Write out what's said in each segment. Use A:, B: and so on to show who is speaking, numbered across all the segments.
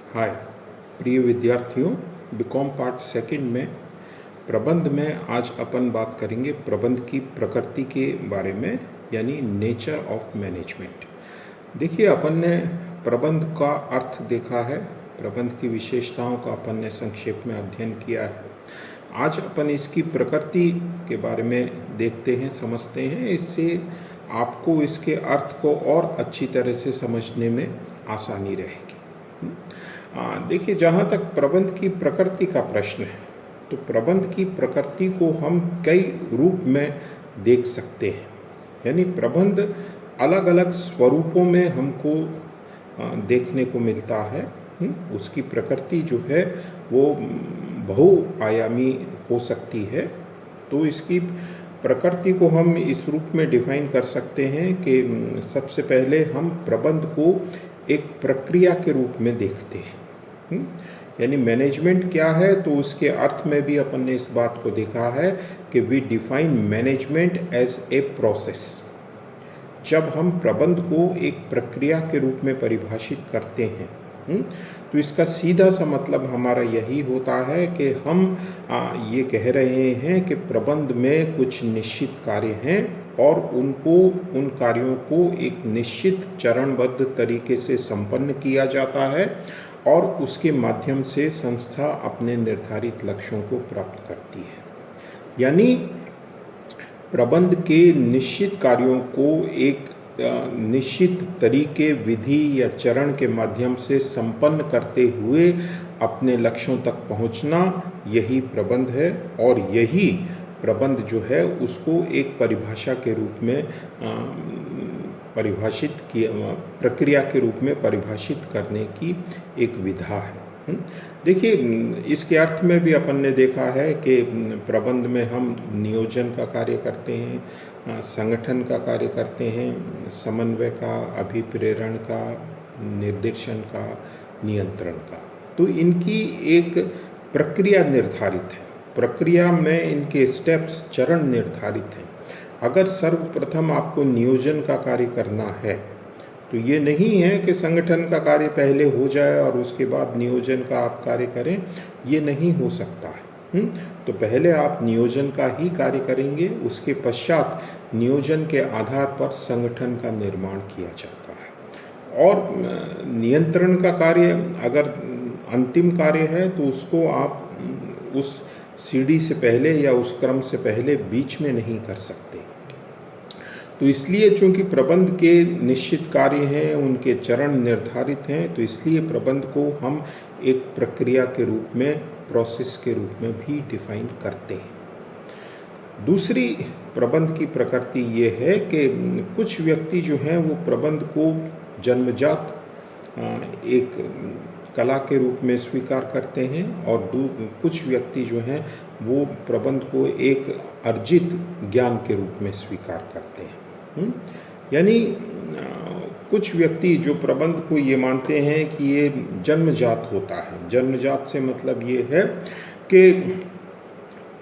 A: हाय प्रिय विद्यार्थियों, BCom part second में प्रबंध में आज अपन बात करेंगे प्रबंध की प्रकृति के बारे में, यानी नेचर ऑफ मैनेजमेंट। देखिए, अपन ने प्रबंध का अर्थ देखा है, प्रबंध की विशेषताओं का अपन ने संक्षेप में अध्ययन किया है। आज अपन इसकी प्रकृति के बारे में देखते हैं, समझते हैं। इससे आपको इसके अर्थ को और अच्छी तरह से समझने में आसानी रहेगी। देखिए, जहाँ तक प्रबंध की प्रकृति का प्रश्न है, तो प्रबंध की प्रकृति को हम कई रूप में देख सकते हैं। यानी प्रबंध अलग अलग स्वरूपों में हमको देखने को मिलता है। उसकी प्रकृति जो है वो बहुआयामी हो सकती है। तो इसकी प्रकृति को हम इस रूप में डिफाइन कर सकते हैं कि सबसे पहले हम प्रबंध को एक प्रक्रिया के रूप में देखते हैं। यानी मैनेजमेंट क्या है, तो उसके अर्थ में भी अपन ने इस बात को देखा है कि we define management as a process. जब हम प्रबंध को एक प्रक्रिया के रूप में परिभाषित करते हैं, तो इसका सीधा सा मतलब हमारा यही होता है कि हम ये कह रहे हैं कि प्रबंध में कुछ निश्चित कार्य हैं और उन कार्यों को एक निश्चित चरणबद्ध तरीके से संपन्न किया जाता है और उसके माध्यम से संस्था अपने निर्धारित लक्ष्यों को प्राप्त करती है। यानी प्रबंध के निश्चित कार्यों को एक निश्चित तरीके, विधि या चरण के माध्यम से संपन्न करते हुए अपने लक्ष्यों तक पहुंचना, यही प्रबंध है। और यही प्रबंध जो है उसको एक परिभाषा के रूप में परिभाषित किया, प्रक्रिया के रूप में परिभाषित करने की एक विधा है। देखिए, इसके अर्थ में भी अपन ने देखा है कि प्रबंध में हम नियोजन का कार्य करते हैं, संगठन का कार्य करते हैं, समन्वय का, अभिप्रेरण का, निर्देशन का, नियंत्रण का। तो इनकी एक प्रक्रिया निर्धारित है। प्रक्रिया में इनके स्टेप्स, चरण निर्धारित हैं। अगर सर्वप्रथम आपको नियोजन का कार्य करना है, तो ये नहीं है कि संगठन का कार्य पहले हो जाए और उसके बाद नियोजन का आप कार्य करें। ये नहीं हो सकता है। तो पहले आप नियोजन का ही कार्य करेंगे, उसके पश्चात नियोजन के आधार पर संगठन का निर्माण किया जाता है। और नियंत्रण का कार्य अगर अंतिम कार्य है, तो उसको आप उस सीढ़ी से पहले या उस क्रम से पहले बीच में नहीं कर सकते। तो इसलिए चूंकि प्रबंध के निश्चित कार्य हैं, उनके चरण निर्धारित हैं, तो इसलिए प्रबंध को हम एक प्रक्रिया के रूप में, प्रोसेस के रूप में भी डिफाइन करते हैं। दूसरी प्रबंध की प्रकृति ये है कि कुछ व्यक्ति जो हैं वो प्रबंध को जन्मजात एक कला के रूप में स्वीकार करते हैं और कुछ व्यक्ति जो हैं वो प्रबंध को एक अर्जित ज्ञान के रूप में स्वीकार करते हैं। यानी कुछ व्यक्ति जो प्रबंध को ये मानते हैं कि ये जन्मजात होता है। जन्मजात से मतलब ये है कि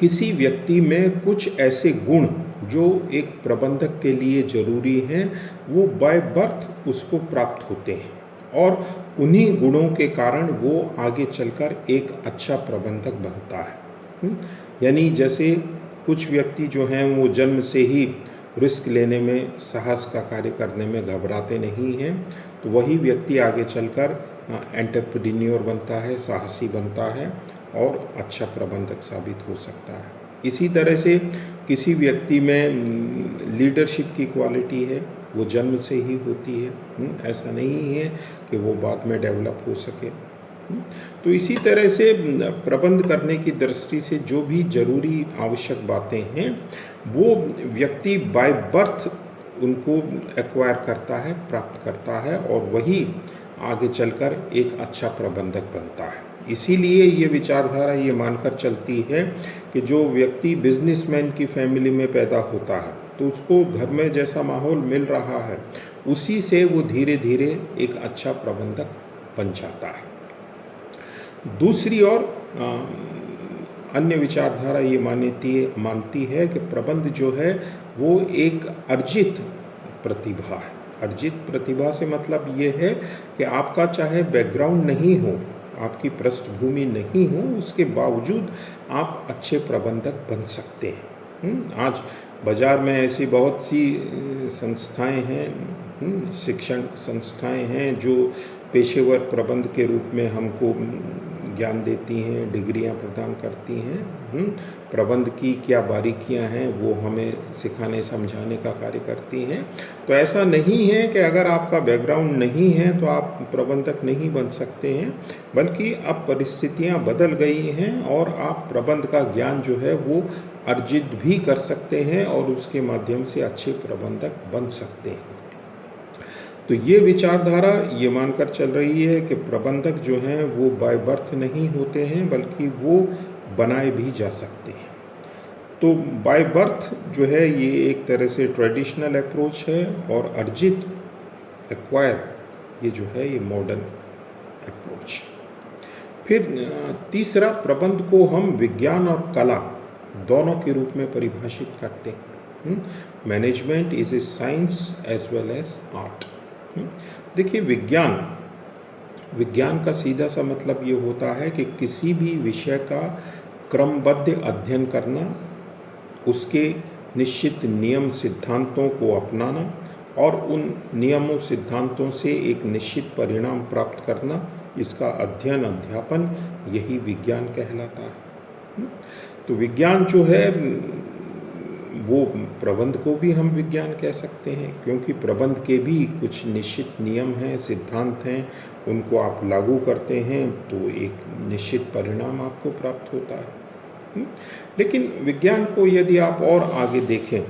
A: किसी व्यक्ति में कुछ ऐसे गुण जो एक प्रबंधक के लिए जरूरी हैं, वो बाय बर्थ उसको प्राप्त होते हैं और उन्हीं गुणों के कारण वो आगे चलकर एक अच्छा प्रबंधक बनता है। यानी जैसे कुछ व्यक्ति जो हैं वो जन्म से ही रिस्क लेने में, साहस का कार्य करने में घबराते नहीं हैं, तो वही व्यक्ति आगे चलकर एंटरप्रेन्योर बनता है, साहसी बनता है और अच्छा प्रबंधक साबित हो सकता है। इसी तरह से किसी व्यक्ति में लीडरशिप की क्वालिटी है, वो जन्म से ही होती है। ऐसा नहीं है कि वो बाद में डेवलप हो सके। तो इसी तरह से प्रबंध करने की दृष्टि से जो भी जरूरी आवश्यक बातें हैं, वो व्यक्ति बाय बर्थ उनको एक्वायर करता है, प्राप्त करता है और वही आगे चलकर एक अच्छा प्रबंधक बनता है। इसीलिए ये विचारधारा ये मानकर चलती है कि जो व्यक्ति बिजनेसमैन की फैमिली में पैदा होता है, तो उसको घर में जैसा माहौल मिल रहा है, उसी से वो धीरे धीरे एक अच्छा प्रबंधक बन जाता है। दूसरी ओर अन्य विचारधारा ये मानती है कि प्रबंध जो है वो एक अर्जित प्रतिभा है। अर्जित प्रतिभा से मतलब ये है कि आपका चाहे बैकग्राउंड नहीं हो, आपकी पृष्ठभूमि नहीं हो, उसके बावजूद आप अच्छे प्रबंधक बन सकते हैं। आज बाजार में ऐसी बहुत सी संस्थाएं हैं, शिक्षण संस्थाएं हैं जो पेशेवर प्रबंध के रूप में हमको ज्ञान देती हैं, डिग्रियां प्रदान करती हैं। प्रबंध की क्या बारीकियां हैं वो हमें सिखाने समझाने का कार्य करती हैं। तो ऐसा नहीं है कि अगर आपका बैकग्राउंड नहीं है तो आप प्रबंधक नहीं बन सकते हैं, बल्कि अब परिस्थितियां बदल गई हैं और आप प्रबंध का ज्ञान जो है वो अर्जित भी कर सकते हैं और उसके माध्यम से अच्छे प्रबंधक बन सकते हैं। तो ये विचारधारा ये मानकर चल रही है कि प्रबंधक जो हैं वो बाय बर्थ नहीं होते हैं, बल्कि वो बनाए भी जा सकते हैं। तो बाय बर्थ जो है ये एक तरह से ट्रेडिशनल अप्रोच है, और अर्जित एक्वायर ये जो है ये मॉडर्न अप्रोच। फिर तीसरा, प्रबंध को हम विज्ञान और कला दोनों के रूप में परिभाषित करते हैं। Management is a science as well as art. देखिए, विज्ञान का सीधा सा मतलब ये होता है कि किसी भी विषय का क्रमबद्ध अध्ययन करना, उसके निश्चित नियम सिद्धांतों को अपनाना और उन नियमों सिद्धांतों से एक निश्चित परिणाम प्राप्त करना, इसका अध्ययन अध्यापन, यही विज्ञान कहलाता है। तो विज्ञान जो है वो प्रबंध को भी हम विज्ञान कह सकते हैं, क्योंकि प्रबंध के भी कुछ निश्चित नियम हैं, सिद्धांत हैं, उनको आप लागू करते हैं तो एक निश्चित परिणाम आपको प्राप्त होता है। लेकिन विज्ञान को यदि आप और आगे देखें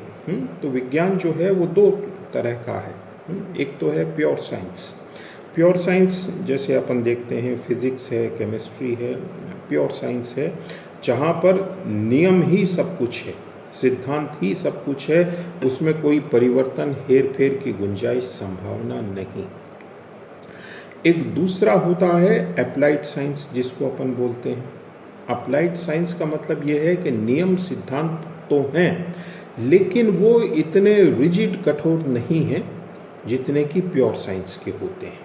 A: तो विज्ञान जो है वो दो तरह का है। एक तो है प्योर साइंस। प्योर साइंस जैसे अपन देखते हैं फिजिक्स है, केमिस्ट्री है, प्योर साइंस है जहाँ पर नियम ही सब कुछ है, सिद्धांत ही सब कुछ है, उसमें कोई परिवर्तन हेर फेर की गुंजाइश संभावना नहीं। एक दूसरा होता है अप्लाइड साइंस, जिसको अपन बोलते हैं। अप्लाइड साइंस का मतलब यह है कि नियम सिद्धांत तो हैं, लेकिन वो इतने रिजिड कठोर नहीं हैं जितने कि प्योर साइंस के होते हैं।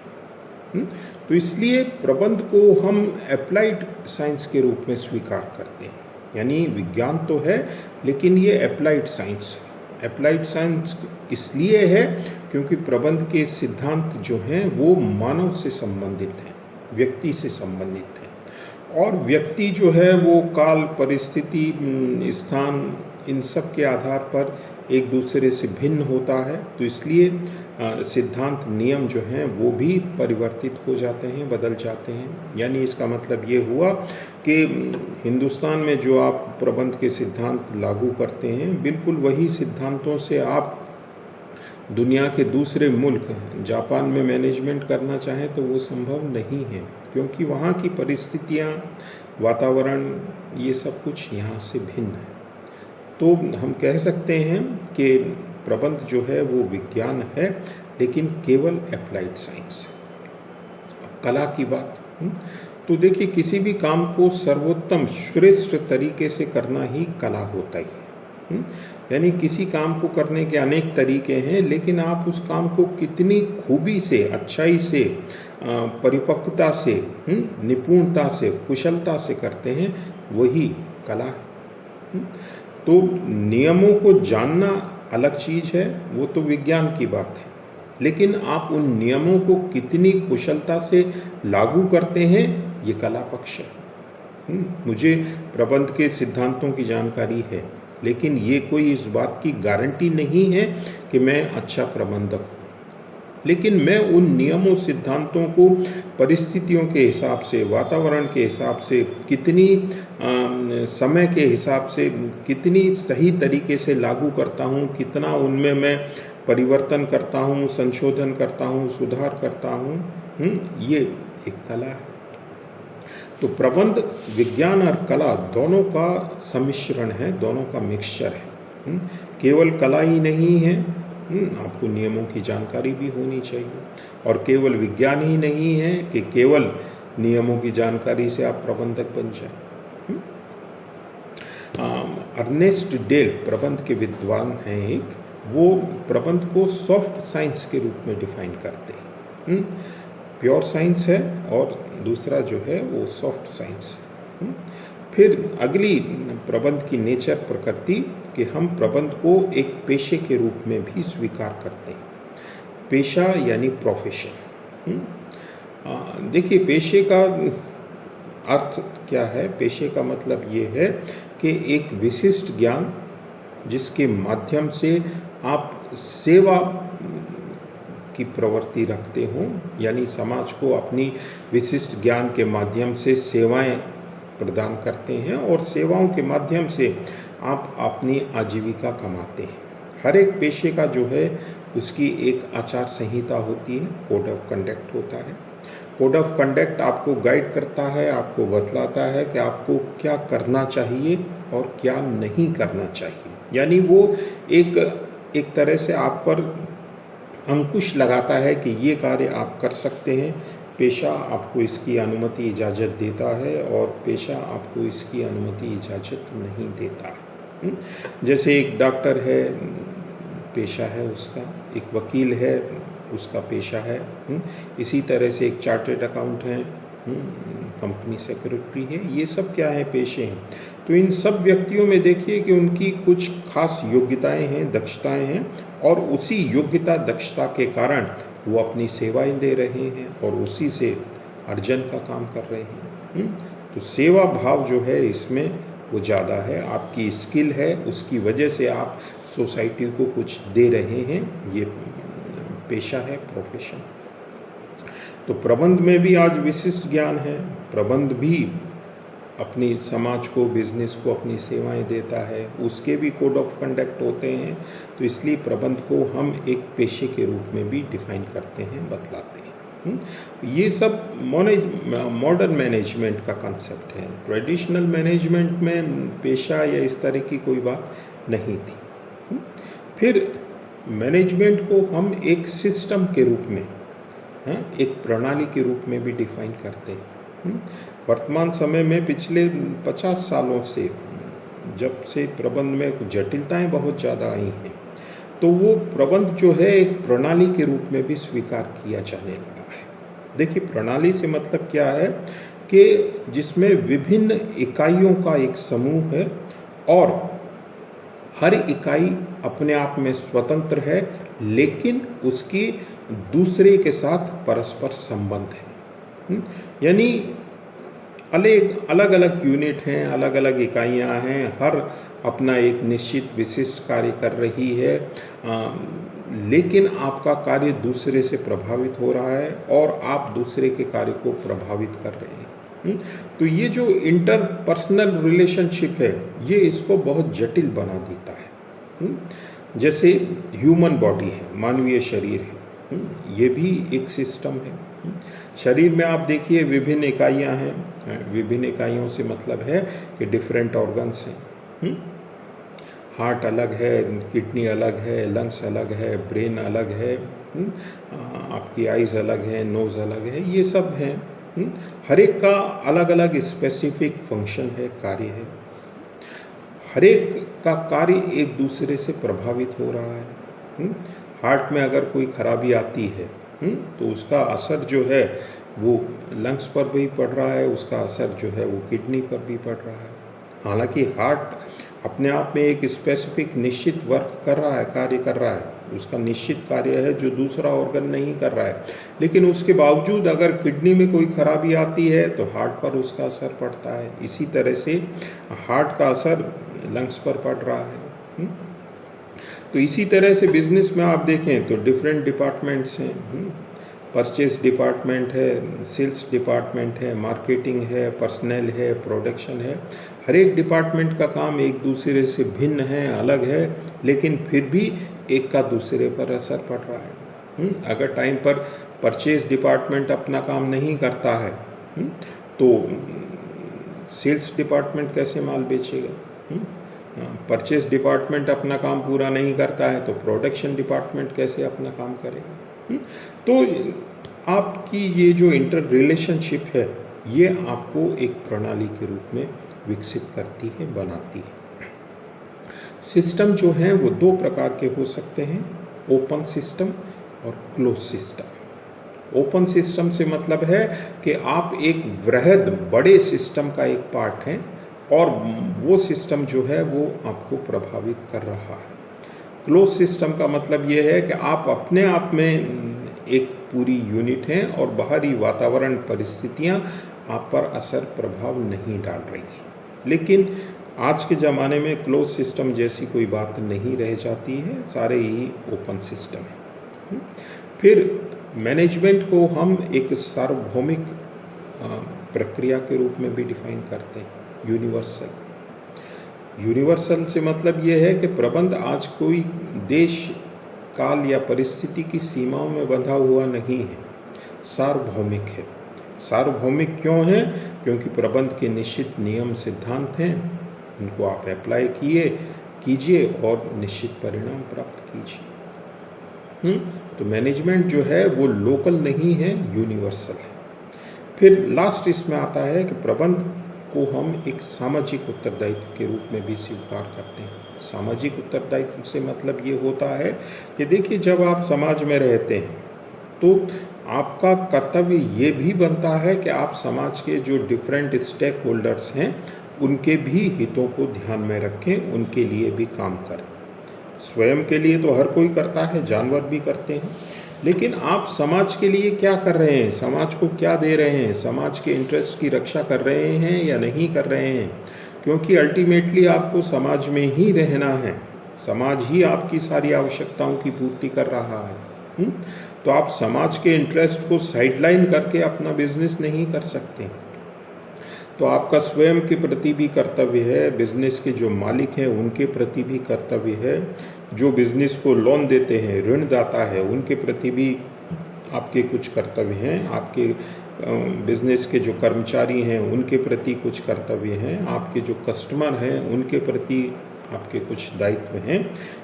A: तो इसलिए प्रबंध को हम अप्लाइड साइंस के रूप में स्वीकार करते हैं, यानी विज्ञान तो है लेकिन ये अप्लाइड साइंस है। अप्लाइड साइंस इसलिए है क्योंकि प्रबंध के सिद्धांत जो हैं वो मानव से संबंधित हैं, व्यक्ति से संबंधित हैं, और व्यक्ति जो है वो काल, परिस्थिति, स्थान, इन सब के आधार पर एक दूसरे से भिन्न होता है। तो इसलिए सिद्धांत, नियम जो हैं वो भी परिवर्तित हो जाते हैं, बदल जाते हैं। यानी इसका मतलब ये हुआ कि हिंदुस्तान में जो आप प्रबंध के सिद्धांत लागू करते हैं, बिल्कुल वही सिद्धांतों से आप दुनिया के दूसरे मुल्क, जापान में मैनेजमेंट करना चाहें तो वो संभव नहीं है, क्योंकि वहाँ की परिस्थितियाँ, वातावरण, ये सब कुछ यहाँ से भिन्न है। तो हम कह सकते हैं कि प्रबंध जो है वो विज्ञान है, लेकिन केवल अप्लाइड साइंस। कला की बात, तो देखिए किसी भी काम को सर्वोत्तम श्रेष्ठ तरीके से करना ही कला होता है। यानी किसी काम को करने के अनेक तरीके हैं, लेकिन आप उस काम को कितनी खूबी से, अच्छाई से, परिपक्वता से, निपुणता से, कुशलता से करते हैं, वही कला है। तो नियमों को जानना अलग चीज़ है, वो तो विज्ञान की बात है, लेकिन आप उन नियमों को कितनी कुशलता से लागू करते हैं, ये कला पक्ष है। मुझे प्रबंध के सिद्धांतों की जानकारी है, लेकिन ये कोई इस बात की गारंटी नहीं है कि मैं अच्छा प्रबंधक हूँ। लेकिन मैं उन नियमों, सिद्धांतों को परिस्थितियों के हिसाब से, वातावरण के हिसाब से, कितनी समय के हिसाब से, कितनी सही तरीके से लागू करता हूँ, कितना उनमें मैं परिवर्तन करता हूँ, संशोधन करता हूँ, सुधार करता हूँ, ये एक कला है। तो प्रबंध विज्ञान और कला दोनों का सम्मिश्रण है, दोनों का मिक्सचर है। केवल कला ही नहीं है, आपको नियमों की जानकारी भी होनी चाहिए, और केवल विज्ञान ही नहीं है कि केवल नियमों की जानकारी से आप प्रबंधक बन जाए। अर्नेस्ट डेल प्रबंध के विद्वान हैं एक, वो प्रबंध को सॉफ्ट साइंस के रूप में डिफाइन करते हैं। प्योर साइंस है और दूसरा जो है वो सॉफ्ट साइंस। फिर अगली प्रबंध की नेचर प्रकृति कि हम प्रबंध को एक पेशे के रूप में भी स्वीकार करते हैं। पेशा यानी प्रोफेशन। देखिए पेशे का अर्थ क्या है? पेशे का मतलब ये है कि एक विशिष्ट ज्ञान जिसके माध्यम से आप सेवा की प्रवृत्ति रखते हो, यानी समाज को अपनी विशिष्ट ज्ञान के माध्यम से सेवाएं प्रदान करते हैं और सेवाओं के माध्यम से आप अपनी आजीविका कमाते हैं। हर एक पेशे का जो है उसकी एक आचार संहिता होती है, कोड ऑफ कंडक्ट होता है। कोड ऑफ कंडक्ट आपको गाइड करता है, आपको बतलाता है कि आपको क्या करना चाहिए और क्या नहीं करना चाहिए, यानी वो एक तरह से आप पर अंकुश लगाता है कि ये कार्य आप कर सकते हैं। पेशा आपको इसकी अनुमति इजाज़त देता है और पेशा आपको इसकी अनुमति इजाज़त नहीं देता। जैसे एक डॉक्टर है, पेशा है उसका, एक वकील है, उसका पेशा है। इसी तरह से एक चार्टर्ड अकाउंट है, कंपनी सेक्रेटरी है, ये सब क्या है? पेशे हैं। तो इन सब व्यक्तियों में देखिए कि उनकी कुछ खास योग्यताएं हैं, दक्षताएं हैं और उसी योग्यता दक्षता के कारण वो अपनी सेवाएं दे रहे हैं और उसी से अर्जन का काम कर रहे हैं। तो सेवा भाव जो है इसमें वो ज़्यादा है। आपकी स्किल है, उसकी वजह से आप सोसाइटी को कुछ दे रहे हैं, ये पेशा है, प्रोफेशन। तो प्रबंध में भी आज विशिष्ट ज्ञान है। प्रबंध भी अपनी समाज को, बिजनेस को अपनी सेवाएं देता है, उसके भी कोड ऑफ कंडक्ट होते हैं। तो इसलिए प्रबंध को हम एक पेशे के रूप में भी डिफाइन करते हैं, बतलाते हैं। ये सब मॉडर्न मैनेजमेंट का कंसेप्ट है। ट्रेडिशनल मैनेजमेंट में पेशा या इस तरह की कोई बात नहीं थी। फिर मैनेजमेंट को हम एक सिस्टम के रूप में, एक प्रणाली के रूप में भी डिफाइन करते हैं। वर्तमान समय में पिछले 50 सालों से जब से प्रबंध में जटिलताएं बहुत ज़्यादा आई हैं, तो वो प्रबंध जो है एक प्रणाली के रूप में भी स्वीकार किया जाने लगा है। देखिए प्रणाली से मतलब क्या है कि जिसमें विभिन्न इकाइयों का एक समूह है और हर इकाई अपने आप में स्वतंत्र है, लेकिन उसकी दूसरे के साथ परस्पर संबंध है। यानी अलग अलग यूनिट हैं, अलग अलग इकाइयां हैं, हर अपना एक निश्चित विशिष्ट कार्य कर रही है, लेकिन आपका कार्य दूसरे से प्रभावित हो रहा है और आप दूसरे के कार्य को प्रभावित कर रहे हैं। तो ये जो इंटरपर्सनल रिलेशनशिप है, ये इसको बहुत जटिल बना देता है। जैसे ह्यूमन बॉडी है, मानवीय शरीर है, ये भी एक सिस्टम है। शरीर में आप देखिए विभिन्न इकाइयां हैं। विभिन्न इकाइयों से मतलब है कि डिफरेंट ऑर्गन्स हैं। हार्ट अलग है, किडनी अलग है, लंग्स अलग है, ब्रेन अलग है, आपकी आइज़ अलग है, नोज़ अलग है, ये सब हैं। हर एक का अलग अलग स्पेसिफिक फंक्शन है, कार्य है। हर एक का कार्य एक दूसरे से प्रभावित हो रहा है। हार्ट में अगर कोई खराबी आती है तो उसका असर जो है वो लंग्स पर भी पड़ रहा है, उसका असर जो है वो किडनी पर भी पड़ रहा है। हालांकि हार्ट अपने आप में एक स्पेसिफिक निश्चित वर्क कर रहा है, कार्य कर रहा है, उसका निश्चित कार्य है जो दूसरा ऑर्गन नहीं कर रहा है, लेकिन उसके बावजूद अगर किडनी में कोई खराबी आती है तो हार्ट पर उसका असर पड़ता है। इसी तरह से हार्ट का असर लंग्स पर पड़ रहा है। तो इसी तरह से बिजनेस में आप देखें तो डिफरेंट डिपार्टमेंट्स हैं। परचेज डिपार्टमेंट है, सेल्स डिपार्टमेंट है, मार्केटिंग है, पर्सनल है, प्रोडक्शन है। हर एक डिपार्टमेंट का काम एक दूसरे से भिन्न है, अलग है, लेकिन फिर भी एक का दूसरे पर असर पड़ रहा है। अगर टाइम पर परचेज डिपार्टमेंट अपना काम नहीं करता है तो सेल्स डिपार्टमेंट कैसे माल बेचेगा? परचेज डिपार्टमेंट अपना काम पूरा नहीं करता है तो प्रोडक्शन डिपार्टमेंट कैसे अपना काम करेगा? तो आपकी ये जो इंटर रिलेशनशिप है, ये आपको एक प्रणाली के रूप में विकसित करती है, बनाती है। सिस्टम जो हैं वो दो प्रकार के हो सकते हैं, ओपन सिस्टम और क्लोज सिस्टम। ओपन सिस्टम से मतलब है कि आप एक वृहद बड़े सिस्टम का एक पार्ट हैं और वो सिस्टम जो है वो आपको प्रभावित कर रहा है। क्लोज सिस्टम का मतलब ये है कि आप अपने आप में एक पूरी यूनिट हैं और बाहरी वातावरण परिस्थितियां आप पर असर प्रभाव नहीं डाल रही हैं। लेकिन आज के ज़माने में क्लोज सिस्टम जैसी कोई बात नहीं रह जाती है, सारे ही ओपन सिस्टम है। फिर मैनेजमेंट को हम एक सार्वभौमिक प्रक्रिया के रूप में भी डिफाइन करते हैं, यूनिवर्सल। यूनिवर्सल से मतलब ये है कि प्रबंध आज कोई देश, काल या परिस्थिति की सीमाओं में बंधा हुआ नहीं है, सार्वभौमिक है। सार्वभौमिक क्यों है? क्योंकि प्रबंध के निश्चित नियम सिद्धांत हैं, उनको आप अप्लाई कीजिए और निश्चित परिणाम प्राप्त कीजिए। तो मैनेजमेंट जो है वो लोकल नहीं है, यूनिवर्सल है। फिर लास्ट इसमें आता है कि प्रबंध को हम एक सामाजिक उत्तरदायित्व के रूप में भी स्वीकार करते हैं। सामाजिक उत्तरदायित्व से मतलब ये होता है कि देखिए, जब आप समाज में रहते हैं तो आपका कर्तव्य ये भी बनता है कि आप समाज के जो डिफरेंट स्टेक होल्डर्स हैं उनके भी हितों को ध्यान में रखें, उनके लिए भी काम करें। स्वयं के लिए तो हर कोई करता है, जानवर भी करते हैं, लेकिन आप समाज के लिए क्या कर रहे हैं, समाज को क्या दे रहे हैं, समाज के इंटरेस्ट की रक्षा कर रहे हैं या नहीं कर रहे हैं? क्योंकि अल्टीमेटली आपको समाज में ही रहना है, समाज ही आपकी सारी आवश्यकताओं की पूर्ति कर रहा है। तो आप समाज के इंटरेस्ट को साइडलाइन करके अपना बिजनेस नहीं कर सकते। तो आपका स्वयं के प्रति भी कर्तव्य है, बिजनेस के जो मालिक हैं उनके प्रति भी कर्तव्य है, जो बिजनेस को लोन देते हैं, ऋणदाता है, उनके प्रति भी आपके कुछ कर्तव्य हैं, आपके बिजनेस के जो कर्मचारी हैं उनके प्रति कुछ कर्तव्य हैं, आपके जो कस्टमर हैं उनके प्रति आपके कुछ दायित्व हैं।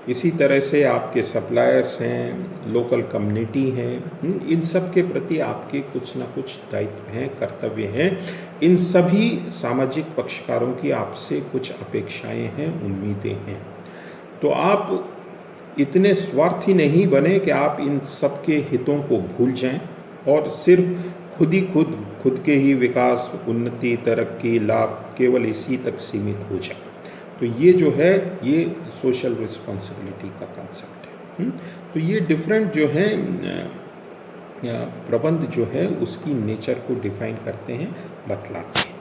A: इसी तरह से आपके सप्लायर्स हैं, लोकल कम्युनिटी हैं, इन सब के प्रति आपके कुछ ना कुछ दायित्व हैं, कर्तव्य हैं। इन सभी सामाजिक पक्षकारों की आपसे कुछ अपेक्षाएं हैं, उम्मीदें हैं। तो आप इतने स्वार्थी नहीं बने कि आप इन सब के हितों को भूल जाएं और सिर्फ खुद के ही विकास, उन्नति, तरक्की, लाभ केवल इसी तक सीमित हो जाए। तो ये जो है ये सोशल रिस्पॉन्सिबिलिटी का कंसेप्ट है। तो ये डिफरेंट जो है प्रबंध जो है उसकी नेचर को डिफाइन करते हैं, बतलाते हैं।